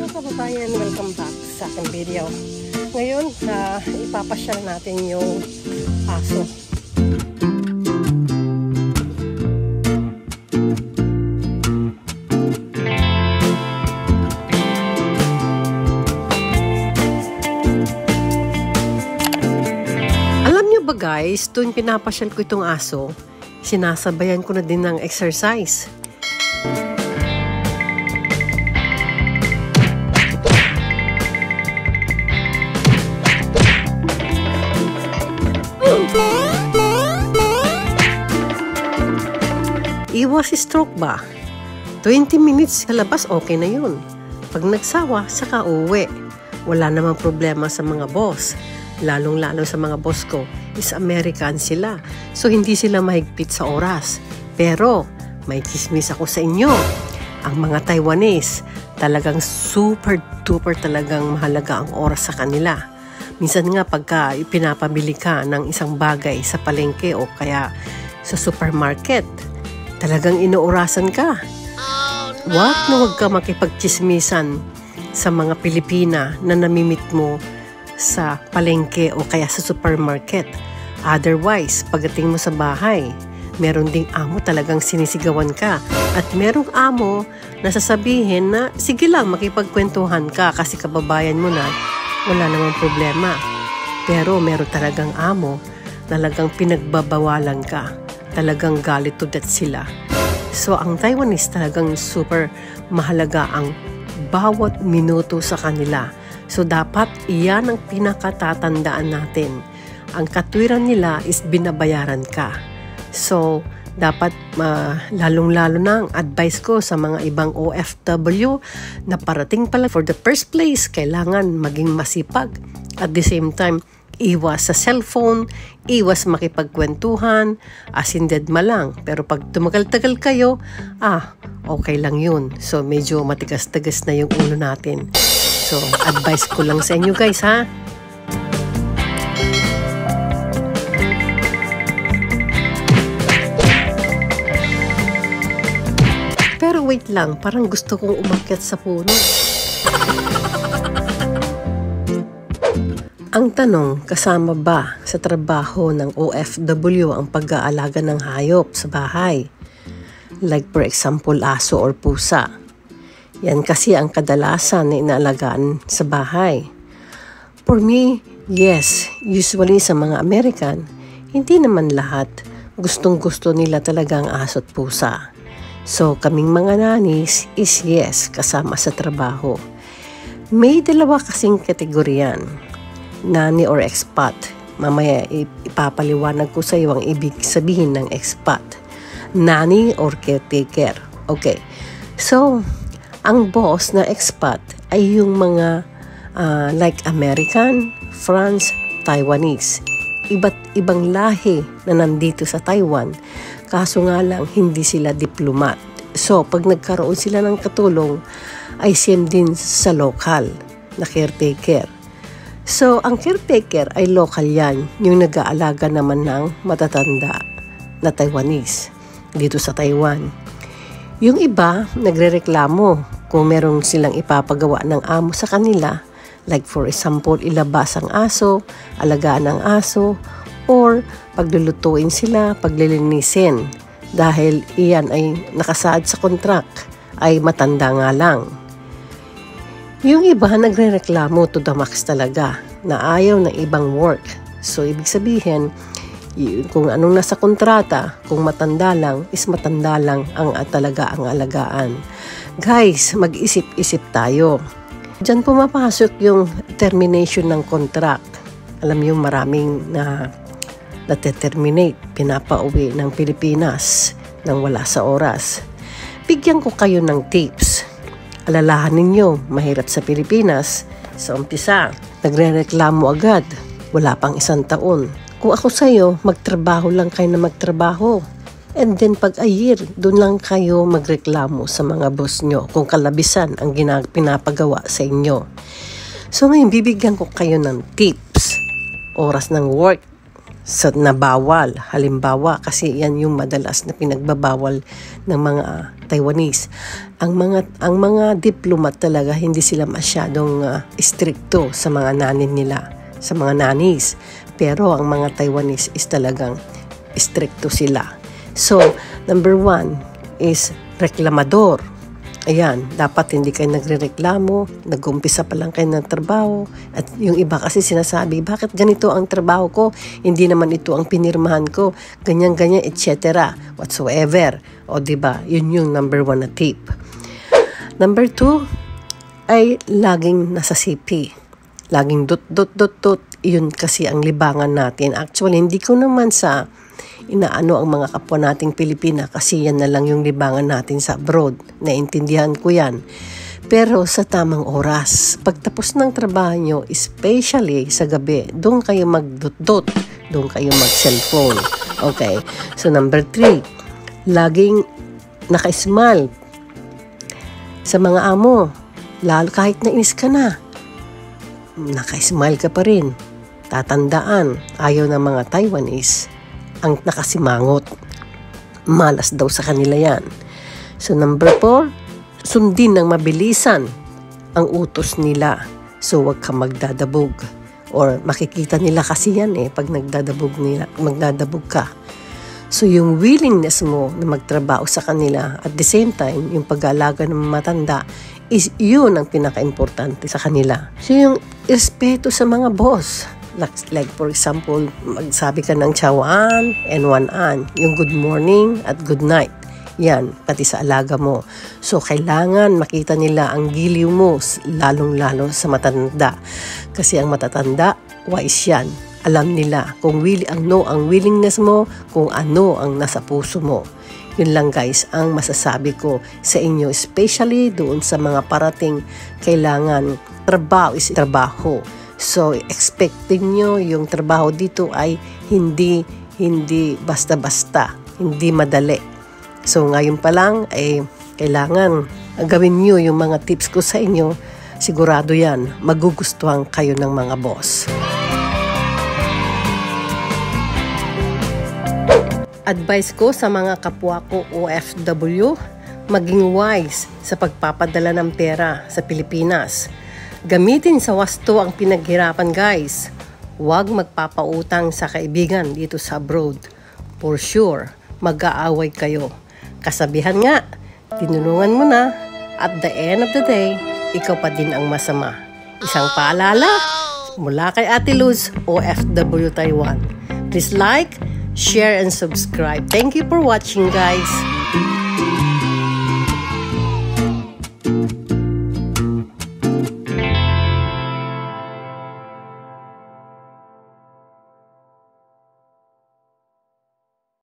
Mga kababayan, welcome back sa aking video. Ngayon, ipapasyal natin yung aso. Alam nyo ba guys, tuwing pinapasyal ko itong aso, sinasabayan ko na din ng exercise. Iwas stroke ba? 20 minutes sa labas, okay na yun. Pag nagsawa, saka uwi. Wala namang problema sa mga boss. Lalong-lalo sa mga boss ko, is American sila. So, hindi sila mahigpit sa oras. Pero, may chismis ako sa inyo. Ang mga Taiwanese, talagang super-duper talagang mahalaga ang oras sa kanila. Minsan nga, pagka pinapamili ka ng isang bagay sa palengke o kaya sa supermarket, talagang inuurasan ka. Wag na wag ka makipagchismisan sa mga Pilipina na namimit mo sa palengke o kaya sa supermarket. Otherwise, pagdating mo sa bahay, meron ding amo talagang sinisigawan ka. At merong amo na sasabihin na sige lang makipagkwentuhan ka kasi kababayan mo na, wala namang problema. Pero meron talagang amo na talagang pinagbabawalan ka. Talagang galit to death sila. So, ang Taiwanese talagang super mahalaga ang bawat minuto sa kanila. So, dapat iyan ang pinakatatandaan natin. Ang katwiran nila is binabayaran ka. So, dapat lalong-lalo na ang advice ko sa mga ibang OFW na parating pala for the first place, kailangan maging masipag. At the same time, iwas sa cellphone, iwas makipagkwentuhan, as in dead ma lang. Pero pag tumagal-tagal kayo, okay lang yun. So, medyo matigas-tagas na yung ulo natin. So, advice ko lang sa inyo guys, ha? Pero wait lang, parang gusto kong umakyat sa puno. Ang tanong, kasama ba sa trabaho ng OFW ang pag-aalaga ng hayop sa bahay? Like for example, aso or pusa. Yan kasi ang kadalasan na inaalagaan sa bahay. For me, yes, usually sa mga American, hindi naman lahat gustong-gusto nila talagang aso at pusa. So kaming mga nanis is yes, kasama sa trabaho. May dalawa kasing kategoryan. Nani or expat. Mamaya ipapaliwanag ko sa iyo ang ibig sabihin ng expat. Nani or caretaker. Okay. So, ang boss na expat ay yung mga like American, France, Taiwanese. Iba't ibang lahi na nandito sa Taiwan. Kaso nga lang, hindi sila diplomat. So, pag nagkaroon sila ng katulong, ay same din sa local na caretaker. So, ang caretaker ay local yan, yung nag-aalaga naman ng matatanda na Taiwanese dito sa Taiwan. Yung iba, nagrereklamo kung meron silang ipapagawa ng amo sa kanila, like for example, ilabas ang aso, alagaan ang aso, or paglulutuin sila, paglilinisin, dahil iyan ay nakasaad sa kontrak, ay matanda nga lang. Yung iba nagrereklamo to the max talaga na ayaw ng ibang work. So, ibig sabihin, kung anong nasa kontrata, kung matanda lang, is matanda lang ang talaga ang alagaan. Guys, mag-isip-isip tayo. Diyan pumapasok yung termination ng contract. Alam niyo, maraming na-terminate, pinapauwi ng Pilipinas nang wala sa oras. Bigyan ko kayo ng tips. Alalahanin ninyo, mahirap sa Pilipinas. Sa umpisa, nagre-reklamo agad. Wala pang 1 taon. Kung ako sa'yo, magtrabaho lang kayo na magtrabaho. And then pag a year, doon lang kayo magreklamo sa mga boss nyo kung kalabisan ang pinapagawa sa inyo. So ngayon, bibigyan ko kayo ng tips. Oras ng work na bawal. Halimbawa, kasi yan yung madalas na pinagbabawal ng mga Taiwanese. ang mga diplomat talaga hindi sila masyadong stricto sa mga nanin nila, sa mga nanis. Pero ang mga Taiwanese is talagang stricto sila. So, number 1 is reklamador. Ayan, dapat hindi kayo nagrereklamo, nag-umpisa pa lang kayo ng trabaho. At yung iba kasi sinasabi, bakit ganito ang trabaho ko? Hindi naman ito ang pinirmahan ko. Ganyan-ganyan, etc. Whatsoever. O diba, yun yung number 1 na tip. Number 2 ay laging nasa CP. Laging dot. Yun kasi ang libangan natin. Actually, hindi ko naman sa inaano ang mga kapwa nating Pilipina kasi yan na lang yung libangan natin sa abroad. Naintindihan ko yan. Pero sa tamang oras, pagtapos ng trabaho nyo, especially sa gabi, doon kayo magdot, doon kayo mag-cellphone. Okay. So number 3, laging naka-smile sa mga amo. Lalo kahit nainis ka na, naka-smile ka pa rin. Tatandaan, ayaw ng mga Taiwanese ang nakasimangot. Malas daw sa kanila yan. So number 4, sundin ng mabilisan ang utos nila. So wag ka magdadabog. Or makikita nila kasi yan pag magdadabog ka. So yung willingness mo na magtrabaho sa kanila at the same time, yung pag-aalaga ng matanda is yun ang pinaka-importante sa kanila. So yung respeto sa mga boss. Like for example, magsabi ka ng chawaan and wanaan, yung good morning at good night. Yan, pati sa alaga mo. So, kailangan makita nila ang giliw mo, lalong-lalo sa matanda. Kasi ang matatanda, wise yan. Alam nila kung ang willingness mo, kung ano ang nasa puso mo. Yun lang guys, ang masasabi ko sa inyo, especially doon sa mga parating kailangan trabaho is trabaho. So, expecting nyo yung trabaho dito ay hindi basta-basta, hindi madali. So, ngayon pa lang ay kailangan gawin nyo yung mga tips ko sa inyo. Sigurado yan, magugustuhan kayo ng mga boss. Advice ko sa mga kapwa ko OFW, maging wise sa pagpapadala ng pera sa Pilipinas. Gamitin sa wasto ang pinaghirapan guys. Huwag magpapautang sa kaibigan dito sa abroad. For sure, mag-aaway kayo. Kasabihan nga, tinulungan mo na, at the end of the day, ikaw pa din ang masama. Isang paalala, mula kay Ate Luz, OFW Taiwan. Please like, share, and subscribe. Thank you for watching guys.